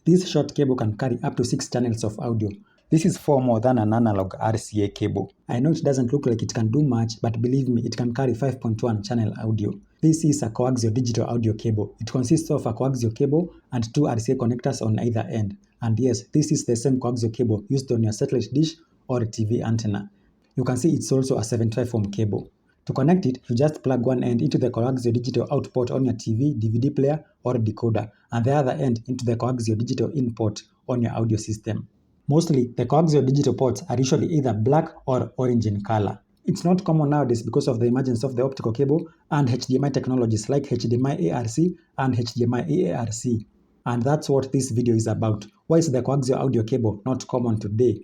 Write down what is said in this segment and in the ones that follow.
This short cable can carry up to 6 channels of audio. This is far more than an analog RCA cable. I know it doesn't look like it can do much, but believe me, it can carry 5.1 channel audio. This is a Coaxial Digital Audio Cable. It consists of a coaxial cable and 2 RCA connectors on either end. And yes, this is the same coaxial cable used on your satellite dish or TV antenna. You can see it's also a 75 ohm cable. To connect it, you just plug one end into the Coaxial Digital Out port on your TV, DVD player, or decoder, and the other end into the Coaxial Digital In port on your audio system. Mostly, the Coaxial Digital ports are usually either black or orange in color. It's not common nowadays because of the emergence of the optical cable and HDMI technologies like HDMI ARC and HDMI ARC. And that's what this video is about. Why is the coaxial audio cable not common today?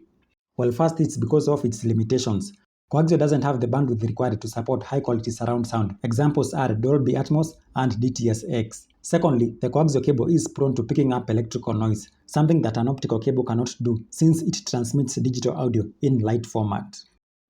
Well, first, it's because of its limitations. Coaxial doesn't have the bandwidth required to support high-quality surround sound. Examples are Dolby Atmos and DTS:X. Secondly, the coaxial cable is prone to picking up electrical noise, something that an optical cable cannot do since it transmits digital audio in light format.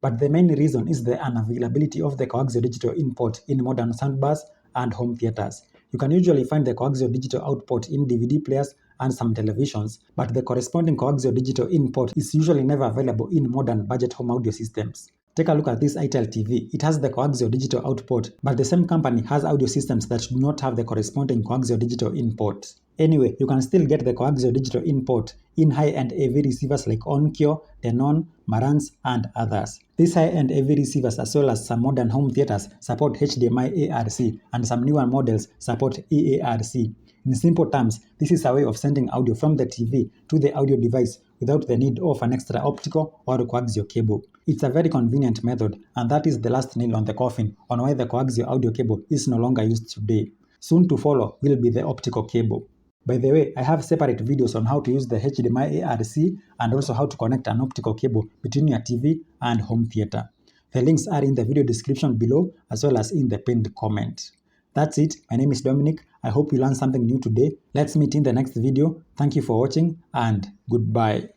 But the main reason is the unavailability of the Coaxial Digital In port in modern soundbars and home theaters. You can usually find the Coaxial Digital Out port in DVD players and some televisions, but the corresponding Coaxial Digital In port is usually never available in modern budget home audio systems. Take a look at this ITEL TV. It has the Coaxial Digital Out port, but the same company has audio systems that do not have the corresponding Coaxial Digital In port. Anyway, you can still get the Coaxial Digital In port in high-end AV receivers like Onkyo, Denon, Marantz, and others. These high-end AV receivers, as well as some modern home theaters, support HDMI ARC, and some newer models support EARC. In simple terms, this is a way of sending audio from the TV to the audio device without the need of an extra optical or coaxial cable. It's a very convenient method, and that is the last nail on the coffin on why the coaxial audio cable is no longer used today. Soon to follow will be the optical cable. By the way, I have separate videos on how to use the HDMI ARC and also how to connect an optical cable between your TV and home theater. The links are in the video description below as well as in the pinned comment. That's it. My name is Dominic. I hope you learned something new today. Let's meet in the next video. Thank you for watching and goodbye.